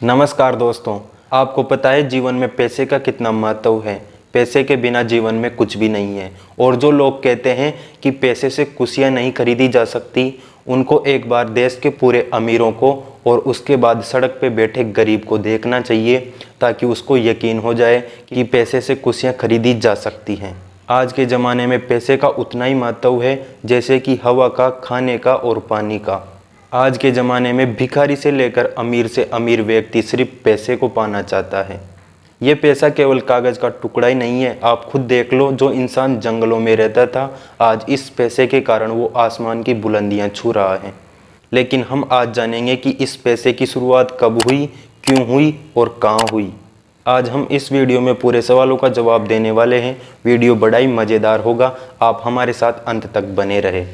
नमस्कार दोस्तों, आपको पता है जीवन में पैसे का कितना महत्व है। पैसे के बिना जीवन में कुछ भी नहीं है। और जो लोग कहते हैं कि पैसे से खुशियां नहीं खरीदी जा सकती, उनको एक बार देश के पूरे अमीरों को और उसके बाद सड़क पे बैठे गरीब को देखना चाहिए, ताकि उसको यकीन हो जाए कि पैसे से खुशियां खरीदी जा सकती हैं। आज के ज़माने में पैसे का उतना ही महत्व है जैसे कि हवा का, खाने का और पानी का। आज के ज़माने में भिखारी से लेकर अमीर से अमीर व्यक्ति सिर्फ पैसे को पाना चाहता है। ये पैसा केवल कागज़ का टुकड़ा ही नहीं है। आप खुद देख लो, जो इंसान जंगलों में रहता था, आज इस पैसे के कारण वो आसमान की बुलंदियां छू रहा है। लेकिन हम आज जानेंगे कि इस पैसे की शुरुआत कब हुई, क्यों हुई और कहाँ हुई। आज हम इस वीडियो में पूरे सवालों का जवाब देने वाले हैं। वीडियो बड़ा ही मज़ेदार होगा, आप हमारे साथ अंत तक बने रहे।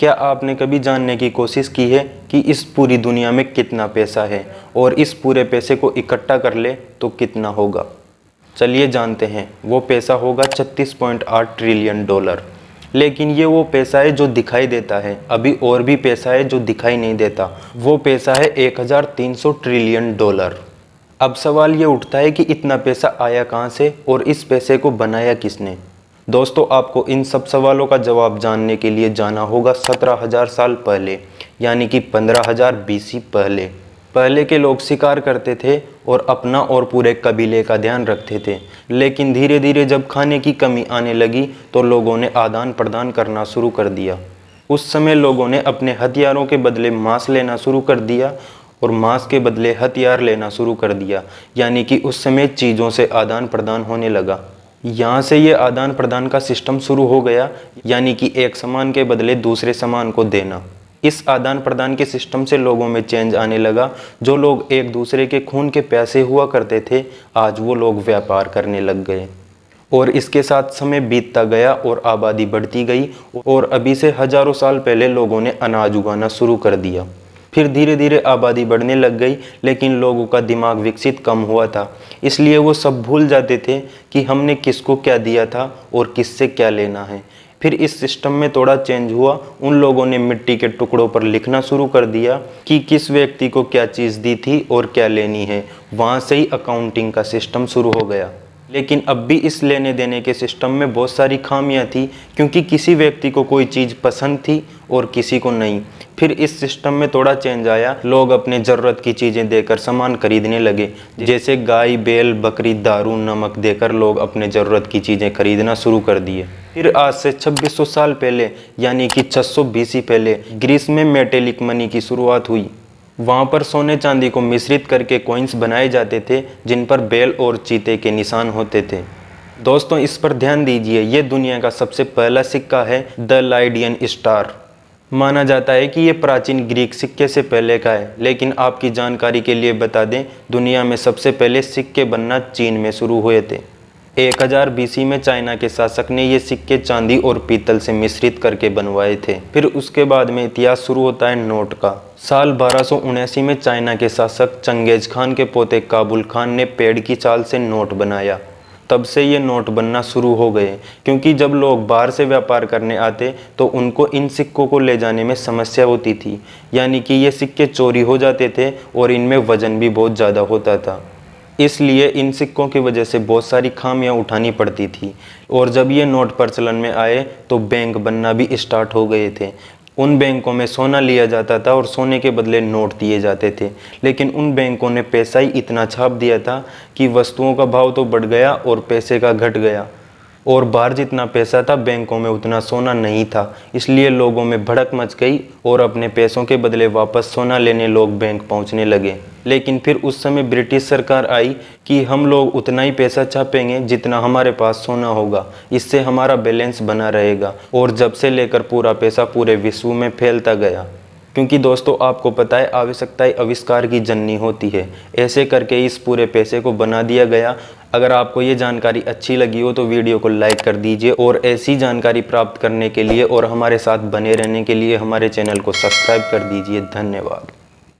क्या आपने कभी जानने की कोशिश की है कि इस पूरी दुनिया में कितना पैसा है और इस पूरे पैसे को इकट्ठा कर ले तो कितना होगा? चलिए जानते हैं। वो पैसा होगा 36.8 ट्रिलियन डॉलर। लेकिन ये वो पैसा है जो दिखाई देता है। अभी और भी पैसा है जो दिखाई नहीं देता। वो पैसा है 1300 ट्रिलियन डॉलर। अब सवाल ये उठता है कि इतना पैसा आया कहाँ से और इस पैसे को बनाया किसने? दोस्तों, आपको इन सब सवालों का जवाब जानने के लिए जाना होगा 17,000 साल पहले, यानी कि 15,000 BC पहले। पहले के लोग शिकार करते थे और अपना और पूरे कबीले का ध्यान रखते थे। लेकिन धीरे धीरे जब खाने की कमी आने लगी तो लोगों ने आदान प्रदान करना शुरू कर दिया। उस समय लोगों ने अपने हथियारों के बदले मांस लेना शुरू कर दिया और मांस के बदले हथियार लेना शुरू कर दिया, यानी कि उस समय चीज़ों से आदान प्रदान होने लगा। यहाँ से ये आदान प्रदान का सिस्टम शुरू हो गया, यानी कि एक सामान के बदले दूसरे सामान को देना। इस आदान प्रदान के सिस्टम से लोगों में चेंज आने लगा। जो लोग एक दूसरे के खून के प्यासे हुआ करते थे, आज वो लोग व्यापार करने लग गए। और इसके साथ समय बीतता गया और आबादी बढ़ती गई और अभी से हजारों साल पहले लोगों ने अनाज उगाना शुरू कर दिया। फिर धीरे धीरे आबादी बढ़ने लग गई, लेकिन लोगों का दिमाग विकसित कम हुआ था, इसलिए वो सब भूल जाते थे कि हमने किसको क्या दिया था और किससे क्या लेना है। फिर इस सिस्टम में थोड़ा चेंज हुआ। उन लोगों ने मिट्टी के टुकड़ों पर लिखना शुरू कर दिया कि किस व्यक्ति को क्या चीज़ दी थी और क्या लेनी है। वहाँ से ही अकाउंटिंग का सिस्टम शुरू हो गया। लेकिन अब भी इस लेने देने के सिस्टम में बहुत सारी खामियां थी, क्योंकि किसी व्यक्ति को कोई चीज़ पसंद थी और किसी को नहीं। फिर इस सिस्टम में थोड़ा चेंज आया। लोग अपने ज़रूरत की चीज़ें देकर सामान खरीदने लगे, जैसे गाय, बैल, बकरी, दारू, नमक देकर लोग अपने ज़रूरत की चीज़ें खरीदना शुरू कर दिए। फिर आज से 2600 साल पहले, यानी कि 600 BC पहले, ग्रीस में मेटेलिक मनी की शुरुआत हुई। वहाँ पर सोने चांदी को मिश्रित करके कॉइन्स बनाए जाते थे, जिन पर बैल और चीते के निशान होते थे। दोस्तों, इस पर ध्यान दीजिए, ये दुनिया का सबसे पहला सिक्का है, द लाइडियन स्टार। माना जाता है कि ये प्राचीन ग्रीक सिक्के से पहले का है। लेकिन आपकी जानकारी के लिए बता दें, दुनिया में सबसे पहले सिक्के बनना चीन में शुरू हुए थे। 1000 BC में चाइना के शासक ने ये सिक्के चांदी और पीतल से मिश्रित करके बनवाए थे। फिर उसके बाद में इतिहास शुरू होता है नोट का। साल 1279 में चाइना के शासक चंगेज खान के पोते काबुल खान ने पेड़ की चाल से नोट बनाया। तब से ये नोट बनना शुरू हो गए, क्योंकि जब लोग बाहर से व्यापार करने आते तो उनको इन सिक्कों को ले जाने में समस्या होती थी, यानी कि ये सिक्के चोरी हो जाते थे और इनमें वजन भी बहुत ज़्यादा होता था। इसलिए इन सिक्कों की वजह से बहुत सारी खामियां उठानी पड़ती थी। और जब ये नोट प्रचलन में आए तो बैंक बनना भी स्टार्ट हो गए थे। उन बैंकों में सोना लिया जाता था और सोने के बदले नोट दिए जाते थे। लेकिन उन बैंकों ने पैसा ही इतना छाप दिया था कि वस्तुओं का भाव तो बढ़ गया और पैसे का घट गया। और बाहर जितना पैसा था, बैंकों में उतना सोना नहीं था। इसलिए लोगों में भड़क मच गई और अपने पैसों के बदले वापस सोना लेने लोग बैंक पहुंचने लगे। लेकिन फिर उस समय ब्रिटिश सरकार आई कि हम लोग उतना ही पैसा छापेंगे जितना हमारे पास सोना होगा, इससे हमारा बैलेंस बना रहेगा। और जब से लेकर पूरा पैसा पूरे विश्व में फैलता गया। क्योंकि दोस्तों, आपको पता है, आवश्यकताएं आविष्कार की जननी होती है। ऐसे करके इस पूरे पैसे को बना दिया गया। अगर आपको ये जानकारी अच्छी लगी हो तो वीडियो को लाइक कर दीजिए और ऐसी जानकारी प्राप्त करने के लिए और हमारे साथ बने रहने के लिए हमारे चैनल को सब्सक्राइब कर दीजिए। धन्यवाद।